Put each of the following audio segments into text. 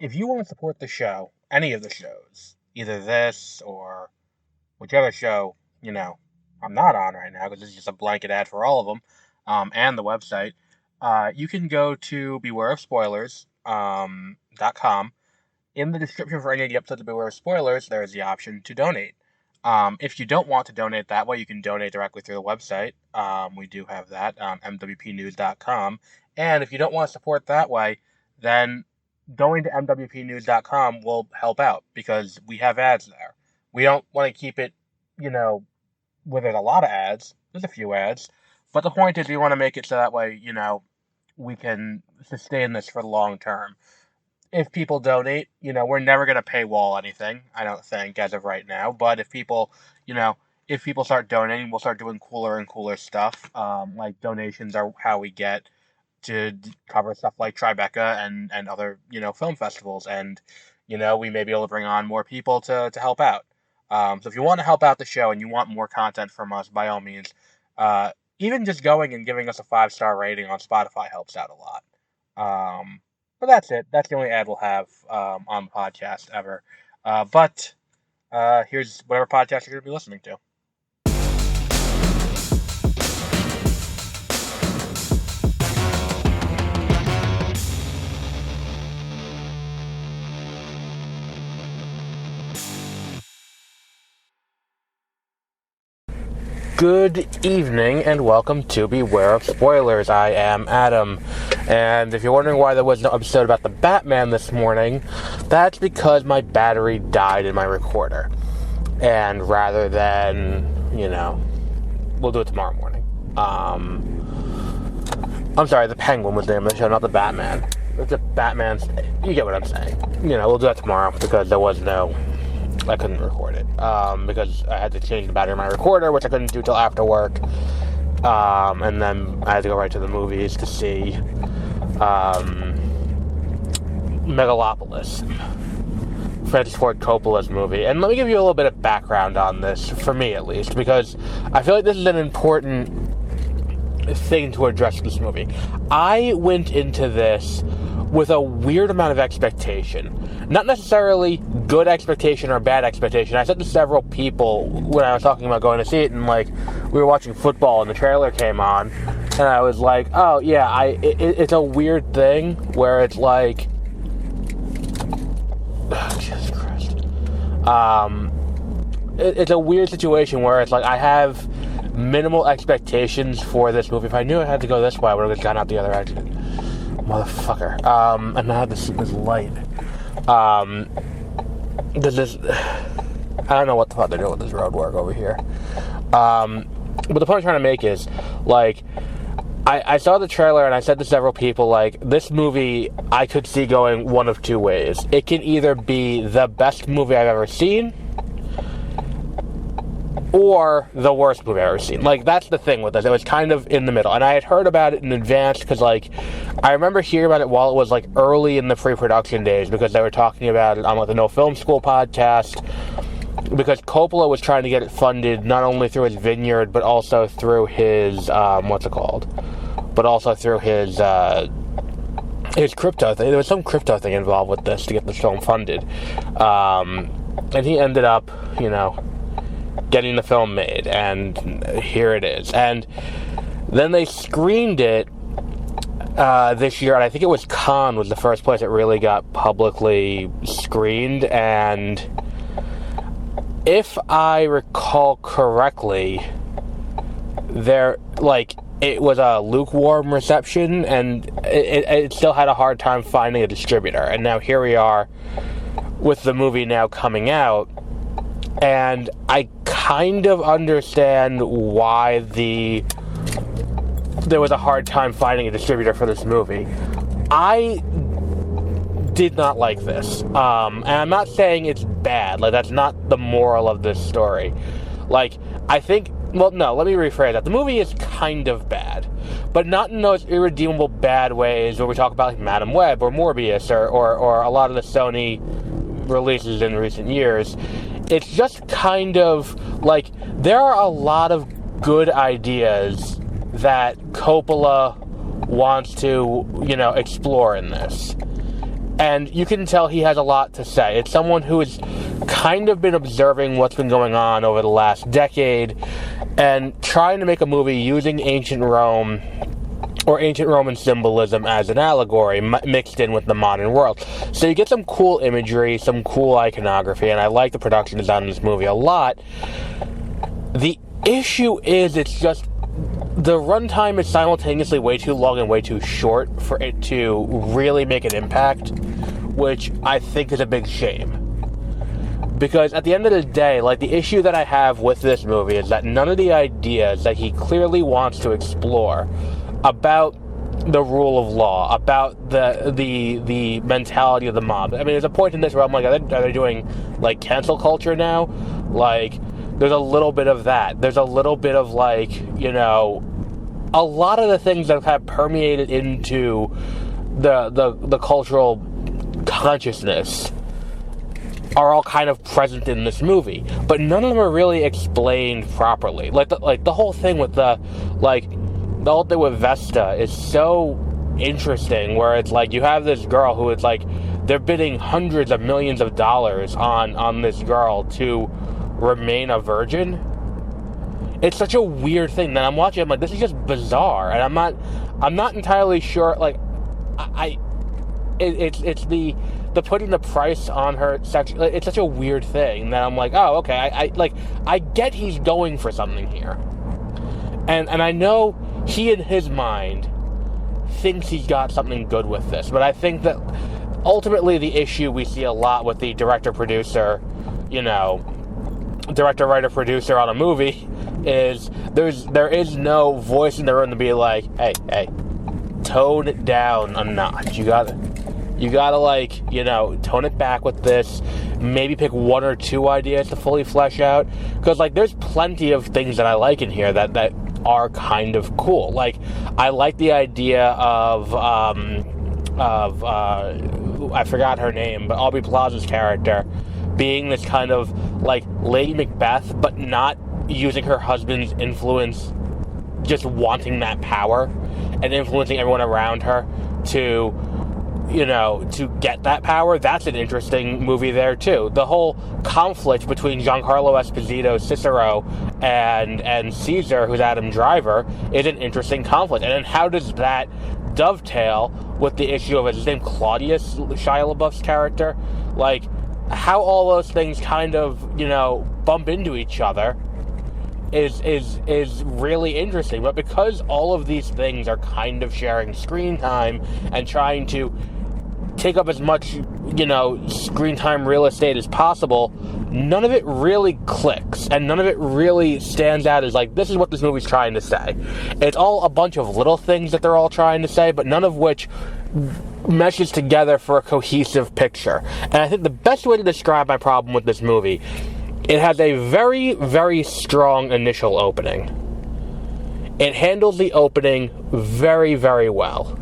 if you want to support the show, any of the shows, either this or whichever show, I'm not on right now because this is just a blanket ad for all of them, and the website, you can go to bewareofspoilers.com. In the description for any of the episodes of Beware of Spoilers, there is the option to donate. If you don't want to donate that way, you can donate directly through the website. We do have that, mwpnews.com. And if you don't want to support that way, then going to mwpnews.com will help out because we have ads there. We don't want to keep it, where there's a lot of ads. There's a few ads. But the point is we want to make it so that way, we can sustain this for the long term. If people donate, we're never going to paywall anything, I don't think, as of right now. But if people, start donating, we'll start doing cooler and cooler stuff. Like donations are how we get to cover stuff like Tribeca and other, film festivals. And, we may be able to bring on more people to help out. So if you want to help out the show and you want more content from us, by all means, even just going and giving us a 5-star rating on Spotify helps out a lot. But that's it. That's the only ad we'll have on the podcast ever. But here's whatever podcast you're going to be listening to. Good evening and welcome to Beware of Spoilers. I am Adam, and if you're wondering why there was no episode about the Batman this morning, that's because my battery died in my recorder. And rather than, we'll do it tomorrow morning. I'm sorry, the Penguin was the name of the show, not the Batman. It's a Batman's, you get what I'm saying. We'll do that tomorrow because I couldn't record it, because I had to change the battery in my recorder, which I couldn't do till after work, and then I had to go right to the movies to see, Megalopolis, Francis Ford Coppola's movie. And let me give you a little bit of background on this, for me at least, because I feel like this is an important thing to address this movie. I went into this with a weird amount of expectation. Not necessarily good expectation or bad expectation. I said to several people when I was talking about going to see it, and we were watching football and the trailer came on, and I was like, oh yeah, it's a weird thing where it's like, oh, Jesus Christ. It's a weird situation where it's like I have minimal expectations for this movie. If I knew I had to go this way, I would have just gone out the other exit. Motherfucker. And I had this light. This I don't know what the fuck they're doing with this road work over here. But the point I'm trying to make is, I saw the trailer and I said to several people, this movie I could see going one of two ways. It can either be the best movie I've ever seen, or the worst movie I've ever seen. That's the thing with this. It was kind of in the middle. And I had heard about it in advance because, I remember hearing about it while it was, early in the pre-production days because they were talking about it on, the No Film School podcast, because Coppola was trying to get it funded not only through his vineyard, but also through his, but also through his crypto thing. There was some crypto thing involved with this to get the film funded. And he ended up, getting the film made, and here it is. And then they screened it this year, and I think it was Cannes was the first place it really got publicly screened, and if I recall correctly, it was a lukewarm reception, and it still had a hard time finding a distributor. And now here we are with the movie now coming out, and I kind of understand why there was a hard time finding a distributor for this movie. I did not like this. And I'm not saying it's bad. That's not the moral of this story. I think, well, no, let me rephrase that. The movie is kind of bad, but not in those irredeemable bad ways where we talk about Madam Web or Morbius or a lot of the Sony releases in recent years. It's just kind of there are a lot of good ideas that Coppola wants to, explore in this. And you can tell he has a lot to say. It's someone who has kind of been observing what's been going on over the last decade and trying to make a movie using ancient Rome or ancient Roman symbolism as an allegory mixed in with the modern world. So you get some cool imagery, some cool iconography, and I like the production design of this movie a lot. The issue is it's just the runtime is simultaneously way too long and way too short for it to really make an impact, which I think is a big shame. Because at the end of the day, like, the issue that I have with this movie is that none of the ideas that he clearly wants to explore about the rule of law, about the mentality of the mob. I mean, there's a point in this where I'm like, are they doing, like, cancel culture now? Like, there's a little bit of that. There's a little bit of, like, you know, a lot of the things that have permeated into the cultural consciousness are all kind of present in this movie, but none of them are really explained properly. Like the whole thing with the whole thing with Vesta is so interesting, where it's like you have this girl who is like, they're bidding hundreds of millions of dollars on this girl to remain a virgin. It's such a weird thing that I'm watching. I'm like, this is just bizarre, and I'm not entirely sure. Like, it's the putting the price on her sex. It's such a weird thing that I'm like, oh, okay. I get he's going for something here, and I know he in his mind thinks he's got something good with this, but I think that ultimately the issue we see a lot with the director-producer, you know, director, writer, producer on a movie is there is no voice in the room to be like, hey, tone it down a notch. You gotta like, you know, tone it back with this. Maybe pick one or two ideas to fully flesh out, because like there's plenty of things that I like in here that are kind of cool. Like, I like the idea of I forgot her name, but Aubrey Plaza's character being this kind of like Lady Macbeth, but not using her husband's influence, just wanting that power and influencing everyone around her to, you know, to get that power. That's an interesting movie there too. The whole conflict between Giancarlo Esposito's Cicero and Caesar, who's Adam Driver, is an interesting conflict. And then how does that dovetail with the issue of his name, Claudius, Shia LaBeouf's character? Like, how all those things kind of, you know, bump into each other is really interesting. But because all of these things are kind of sharing screen time and trying to take up as much, you know, screen time real estate as possible, none of it really clicks, and none of it really stands out as like, this is what this movie's trying to say. It's all a bunch of little things that they're all trying to say, but none of which meshes together for a cohesive picture. And I think the best way to describe my problem with this movie, it has a very, very strong initial opening. It handles the opening very, very well.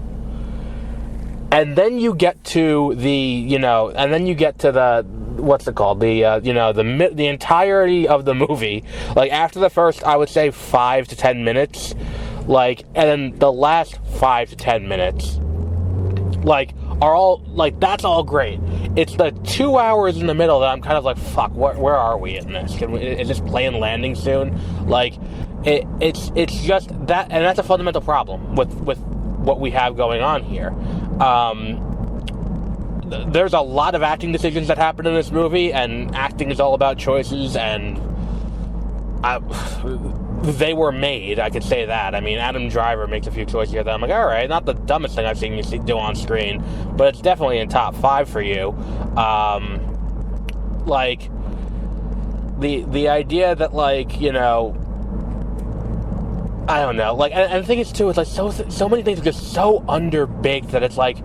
And then you get to the what's it called? The entirety of the movie. Like, after the first, I would say 5 to 10 minutes, like, and then the last 5 to 10 minutes, like, are all, like, that's all great. It's the 2 hours in the middle that I'm kind of like, fuck, where are we in this? Is this plane landing soon? Like, it's just that, and that's a fundamental problem with what we have going on here. There's a lot of acting decisions that happen in this movie, and acting is all about choices, and they were made, I could say that. I mean, Adam Driver makes a few choices here that I'm like, alright, not the dumbest thing I've seen you do on screen, but it's definitely in top 5 for you. Like, the idea that, like, you know, I don't know, like, and the thing is too, it's like so many things are just so underbaked that it's like,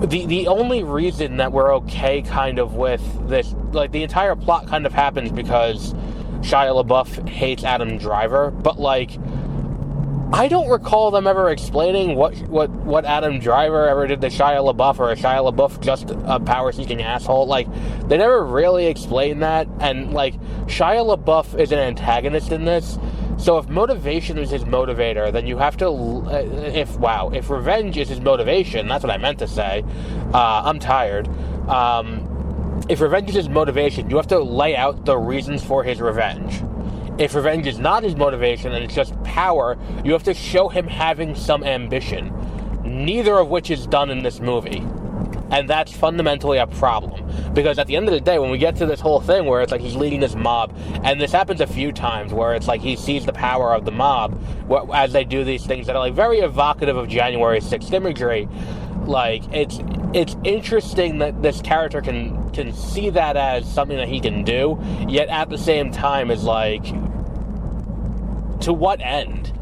the only reason that we're okay kind of with this, like, the entire plot kind of happens because Shia LaBeouf hates Adam Driver, but, like, I don't recall them ever explaining what Adam Driver ever did to Shia LaBeouf, or is Shia LaBeouf just a power-seeking asshole. Like, they never really explain that, and, like, Shia LaBeouf is an antagonist in this So if motivation is his motivator, then you have to, if revenge is his motivation, that's what I meant to say, I'm tired, if revenge is his motivation, you have to lay out the reasons for his revenge. If revenge is not his motivation and it's just power, you have to show him having some ambition, neither of which is done in this movie. And that's fundamentally a problem. Because at the end of the day, when we get to this whole thing where it's like he's leading this mob, and this happens a few times where it's like he sees the power of the mob as they do these things that are like very evocative of January 6th imagery. Like, it's interesting that this character can see that as something that he can do, yet at the same time is like, to what end?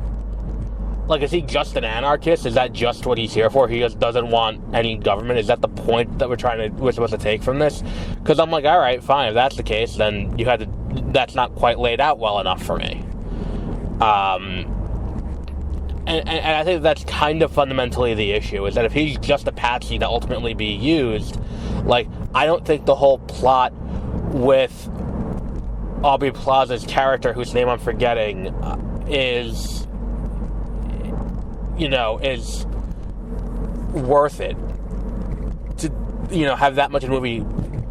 Like, is he just an anarchist? Is that just what he's here for? He just doesn't want any government? Is that the point that we're supposed to take from this? Because I'm like, all right, fine. If that's the case, then that's not quite laid out well enough for me. And I think that's kind of fundamentally the issue, is that if he's just a patsy to ultimately be used, like, I don't think the whole plot with Aubrey Plaza's character, whose name I'm forgetting, is worth it to, have that much of a movie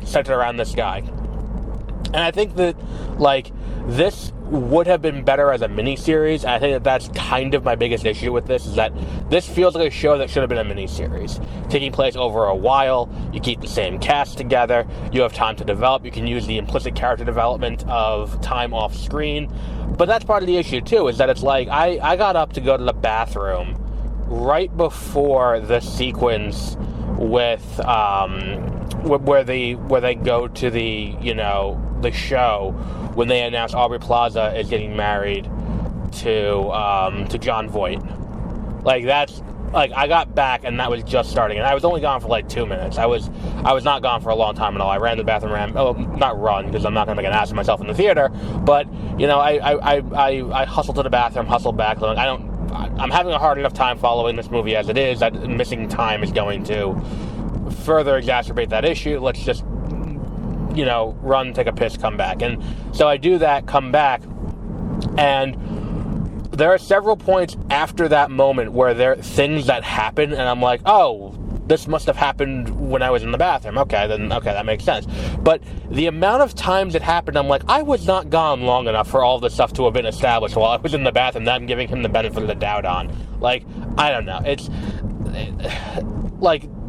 centered around this guy. And I think that, like, this would have been better as a miniseries. I think that that's kind of my biggest issue with this, is that this feels like a show that should have been a miniseries. Taking place over a while, you keep the same cast together, you have time to develop, you can use the implicit character development of time off screen. But that's part of the issue, too, is that it's like, I got up to go to the bathroom right before the sequence with, where they go to the show, when they announce Aubrey Plaza is getting married to John Voight. Like, that's, like, I got back and that was just starting, and I was only gone for like 2 minutes. I was not gone for a long time at all. I ran to the bathroom, not run, because I'm not going to make an ass of myself in the theater, but, I hustled to the bathroom, hustled back. I'm having a hard enough time following this movie as it is, that missing time is going to further exacerbate that issue. Let's just, run, take a piss, come back. And so I do that, come back, and there are several points after that moment where there are things that happen, and I'm like, oh, this must have happened when I was in the bathroom. Okay, that makes sense. But the amount of times it happened, I'm like, I was not gone long enough for all this stuff to have been established while I was in the bathroom that I'm giving him the benefit of the doubt on. Like, I don't know.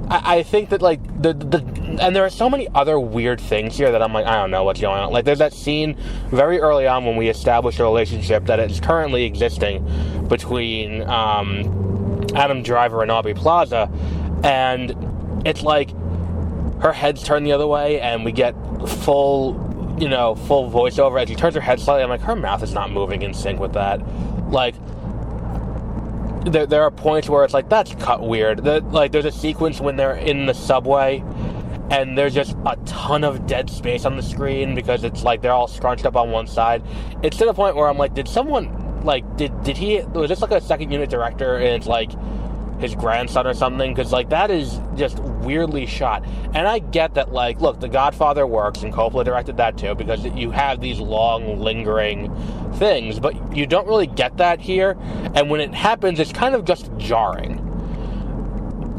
I think that, like, and there are so many other weird things here that I'm like, I don't know what's going on. Like, there's that scene very early on when we establish a relationship that is currently existing between Adam Driver and Aubrey Plaza, and it's like her head's turned the other way, and we get full voiceover as she turns her head slightly. I'm like, her mouth is not moving in sync with that. Like, there are points where it's like, that's cut weird. There's a sequence when they're in the subway, and there's just a ton of dead space on the screen because it's like they're all scrunched up on one side. It's to the point where I'm like, did someone, like, was this like a second unit director, and it's like his grandson or something? Because, like, that is just weirdly shot. And I get that, like, look, The Godfather works, and Coppola directed that too, because you have these long, lingering things, but you don't really get that here, and when it happens, it's kind of just jarring.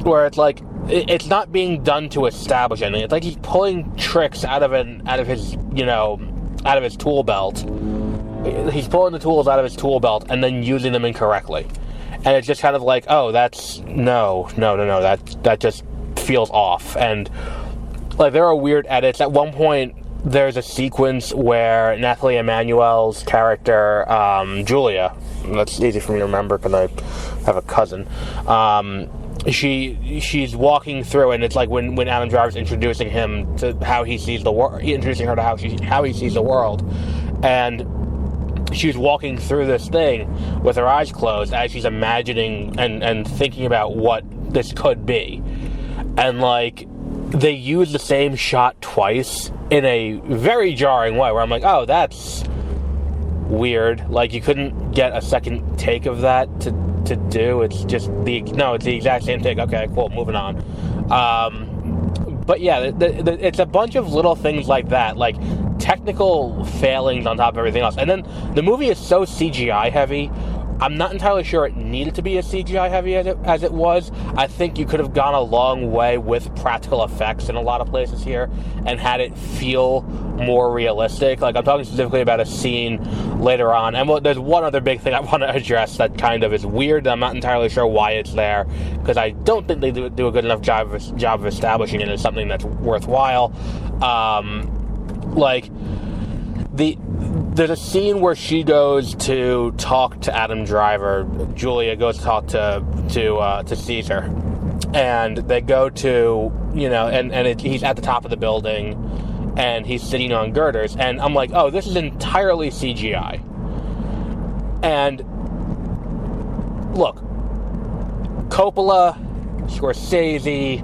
Where it's like, it's not being done to establish anything. It's like he's pulling tricks out of his tool belt. He's pulling the tools out of his tool belt and then using them incorrectly. And it's just kind of like, oh, that's, no, that just feels off. And, like, there are weird edits. At one point, there's a sequence where Nathalie Emmanuel's character, Julia, that's easy for me to remember because I have a cousin, she's walking through, and it's like when Adam Driver's introducing him to how he sees the world, introducing her to how he sees the world, and she's walking through this thing with her eyes closed as she's imagining and thinking about what this could be. And, like, they use the same shot twice in a very jarring way, where I'm like, oh, that's weird. Like, you couldn't get a second take of that to do. It's just it's the exact same take. Okay, cool, moving on. But yeah, it's a bunch of little things like that. Like, technical failings on top of everything else. And then the movie is so CGI heavy. I'm not entirely sure it needed to be as CGI heavy as it was. I think you could have gone a long way with practical effects in a lot of places here and had it feel more realistic. Like, I'm talking specifically about a scene later on. And there's one other big thing I want to address that kind of is weird. I'm not entirely sure why it's there, because I don't think they do a good enough job of establishing it as something that's worthwhile. There's a scene where she goes to talk to Adam Driver. Julia goes to talk to Caesar, and they go to, he's at the top of the building, and he's sitting on girders, and I'm like, oh, this is entirely CGI. And look, Coppola, Scorsese,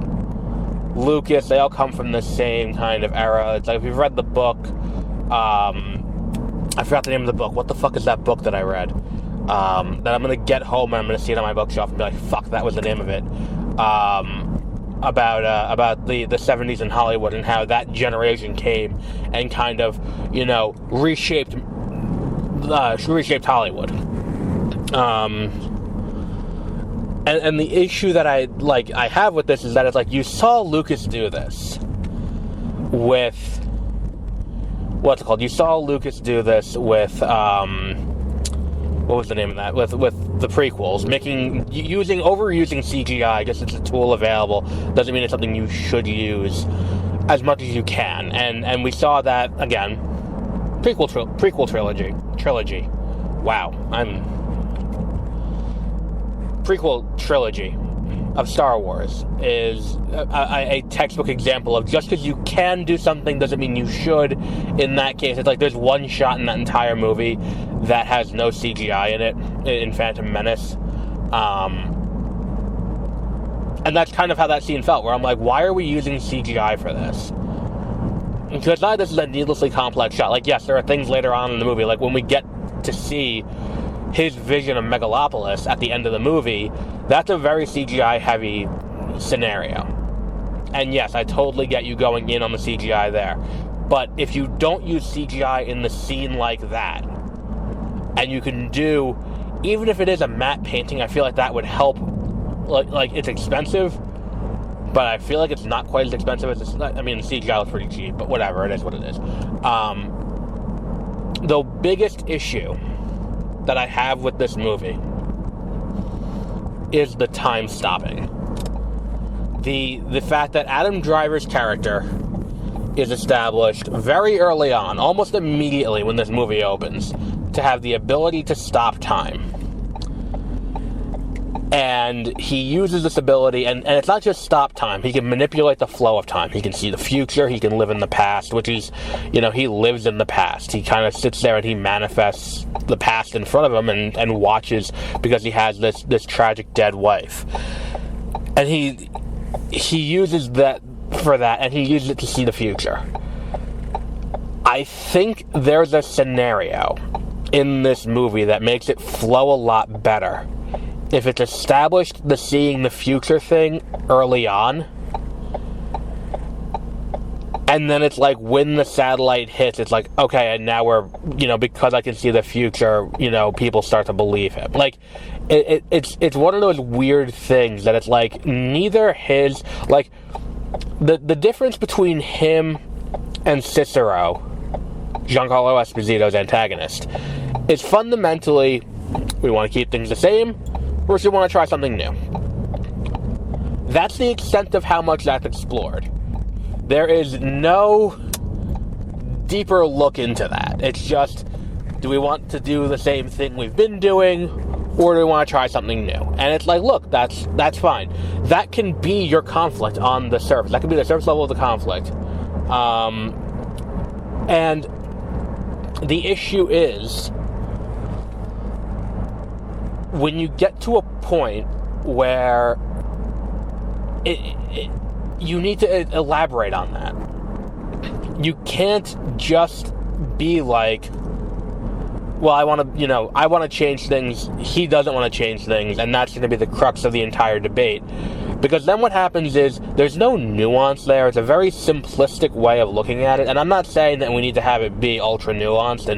Lucas, they all come from the same kind of era. It's like, if you've read the book, I forgot the name of the book. What the fuck is that book that I read? That I'm going to get home and I'm going to see it on my bookshelf and be like, fuck, that was the name of it. About the 70s in Hollywood and how that generation came and kind of, reshaped Hollywood. And the issue that I have with this is that it's like, you saw Lucas do this with... What's it called? You saw Lucas do this with, what was the name of that? With the prequels, overusing CGI just as a tool available doesn't mean it's something you should use as much as you can. And we saw that again. Prequel trilogy. Wow, prequel trilogy of Star Wars is a textbook example of just because you can do something doesn't mean you should. In that case, it's like there's one shot in that entire movie that has no CGI in it, in Phantom Menace. And that's kind of how that scene felt, where I'm like, why are we using CGI for this? Because now this is a needlessly complex shot. Like, yes, there are things later on in the movie, like when we get to see his vision of Megalopolis at the end of the movie, that's a very CGI-heavy scenario. And yes, I totally get you going in on the CGI there. But if you don't use CGI in the scene like that, and you can do, even if it is a matte painting, I feel like that would help. Like it's expensive, but I feel like it's not quite as expensive as the CGI looks pretty cheap, but whatever, it is what it is. The biggest issue that I have with this movie is the time stopping. The fact that Adam Driver's character is established very early on, almost immediately when this movie opens, to have the ability to stop time. And he uses this ability, and it's not just stop time. He can manipulate the flow of time. He can see the future. He can live in the past, which is, he lives in the past. He kind of sits there and he manifests the past in front of him and watches because he has this tragic dead wife. And he uses that for that, and he uses it to see the future. I think there's a scenario in this movie that makes it flow a lot better if it's established the seeing the future thing early on, and then it's like when the satellite hits, it's like, okay, and now we're, because I can see the future, people start to believe him. Like, it's one of those weird things that it's like neither his, like, the difference between him and Cicero, Giancarlo Esposito's antagonist, is fundamentally, we want to keep things the same, or we want to try something new. That's the extent of how much that's explored. There is no deeper look into that. It's just, do we want to do the same thing we've been doing, or do we want to try something new? And it's like, look, that's fine. That can be your conflict on the surface. That can be the surface level of the conflict. And the issue is, when you get to a point where you need to elaborate on that. You can't just be like, well, I want to change things, he doesn't want to change things, and that's going to be the crux of the entire debate. Because then what happens is there's no nuance there. It's a very simplistic way of looking at it. And I'm not saying that we need to have it be ultra nuanced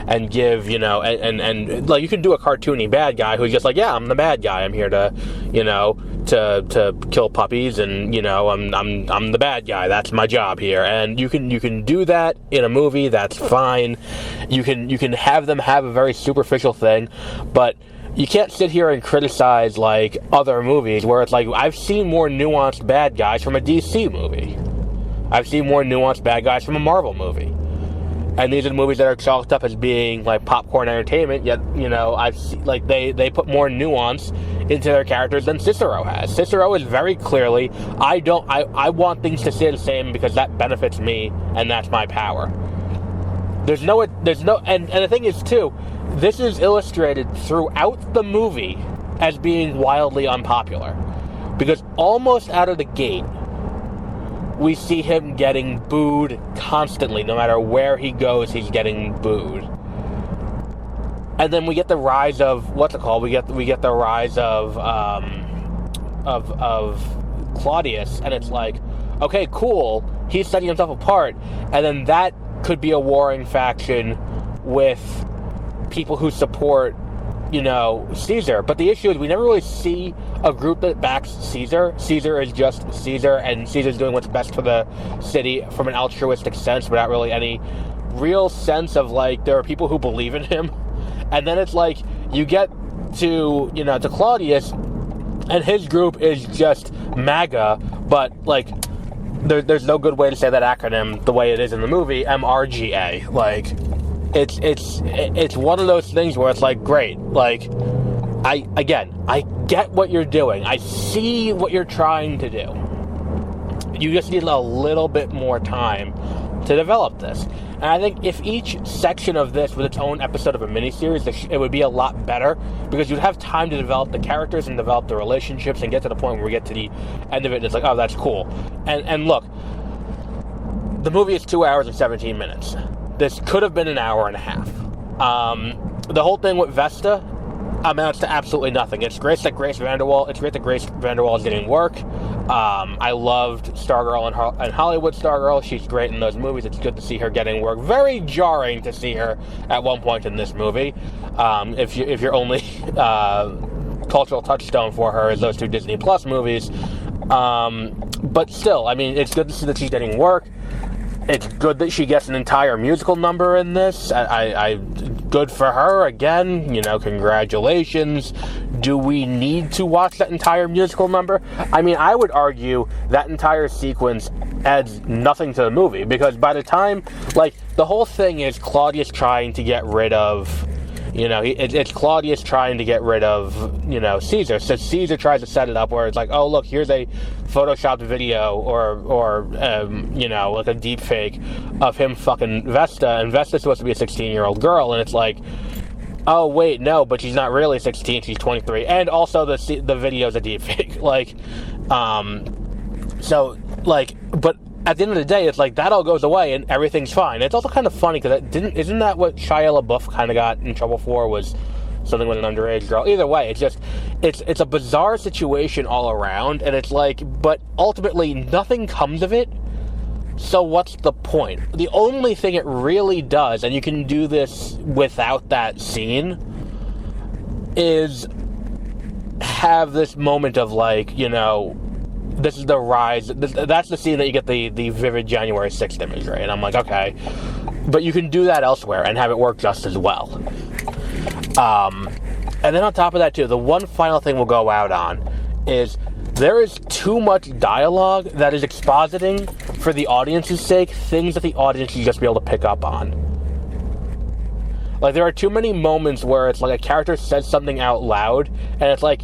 and give, you know, and like you can do a cartoony bad guy who's just like, yeah, I'm the bad guy. I'm here to, you know, to kill puppies, and you know, I'm the bad guy. That's my job here. And you can do that in a movie. That's fine. You can have them have a very superficial thing, but you can't sit here and criticize, like, other movies where it's like, I've seen more nuanced bad guys from a DC movie. I've seen more nuanced bad guys from a Marvel movie. And these are the movies that are chalked up as being, like, popcorn entertainment, yet, you know, they put more nuance into their characters than Cicero has. Cicero is very clearly, I want things to stay the same because that benefits me, and that's my power. And the thing is, too, this is illustrated throughout the movie as being wildly unpopular. Because almost out of the gate, we see him getting booed constantly. No matter where he goes, he's getting booed. And then we get the rise of, what's it called? We get the rise of Claudius, and it's like, okay, cool, he's setting himself apart. And then that could be a warring faction with people who support, you know, Caesar. But the issue is we never really see a group that backs Caesar. Caesar is just Caesar, and Caesar's doing what's best for the city from an altruistic sense, without really any real sense of, like, there are people who believe in him. And then it's like, you get to, you know, to Claudius, and his group is just MAGA, but, like, there's no good way to say that acronym the way it is in the movie, MRGA. Like, it's one of those things where it's like, great, like, I get what you're doing. I see what you're trying to do. You just need a little bit more time to develop this. And I think if each section of this was its own episode of a miniseries, it would be a lot better, because you'd have time to develop the characters and develop the relationships and get to the point where we get to the end of it and it's like, oh, that's cool. And look, the movie is 2 hours and 17 minutes. This could have been an hour and a half. The whole thing with Vesta amounts to absolutely nothing. It's great that Grace Vanderwaal is getting work. I loved Stargirl and Hollywood Stargirl. She's great in those movies. It's good to see her getting work. Very jarring to see her at one point in this movie. If your only cultural touchstone for her is those two Disney Plus movies. But still, I mean, it's good to see that she's getting work. It's good that she gets an entire musical number in this. Good for her, again, you know, congratulations. Do we need to watch that entire musical number? I mean, I would argue that entire sequence adds nothing to the movie, because by the time, like, the whole thing is Claudius trying to get rid of, you know, it's Claudius trying to get rid of, you know, Caesar. So Caesar tries to set it up where it's like, oh, look, here's a photoshopped video or you know, like a deep fake of him fucking Vesta, and Vesta's supposed to be a 16-year-old girl, and it's like, oh, wait, no, but she's not really 16, she's 23, and also the video's a deep fake. Like, so, like, but at the end of the day, it's like, that all goes away and everything's fine. It's also kind of funny, because isn't that what Shia LaBeouf kind of got in trouble for, was something with an underage girl? Either way, it's just, it's a bizarre situation all around, and it's like, but ultimately nothing comes of it, so what's the point? The only thing it really does, and you can do this without that scene, is have this moment of, like, you know, this is the rise. That's the scene that you get the vivid January 6th imagery. And I'm like, okay. But you can do that elsewhere and have it work just as well. And then on top of that, too, the one final thing we'll go out on is there is too much dialogue that is expositing, for the audience's sake, things that the audience should just be able to pick up on. Like, there are too many moments where it's like a character says something out loud, and it's like,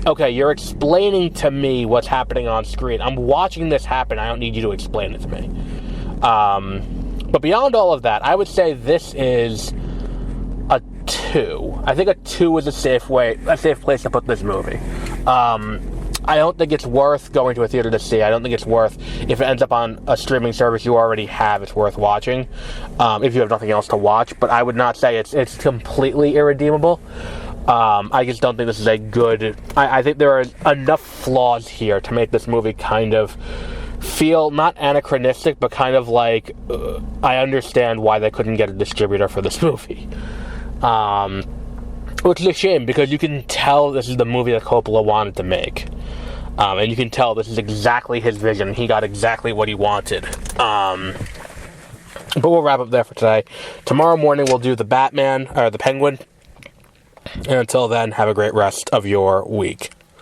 okay, you're explaining to me what's happening on screen. I'm watching this happen. I don't need you to explain it to me. But beyond all of that, I would say this is a 2. I think a 2 is a safe place to put this movie. I don't think it's worth going to a theater to see. I don't think it's worth, if it ends up on a streaming service you already have, it's worth watching, if you have nothing else to watch. But I would not say it's completely irredeemable. I just don't think this is a good... I think there are enough flaws here to make this movie kind of feel not anachronistic, but kind of like I understand why they couldn't get a distributor for this movie. Which is a shame, because you can tell this is the movie that Coppola wanted to make. And you can tell this is exactly his vision. He got exactly what he wanted. But we'll wrap up there for today. Tomorrow morning we'll do the Batman, or the Penguin. And until then, have a great rest of your week.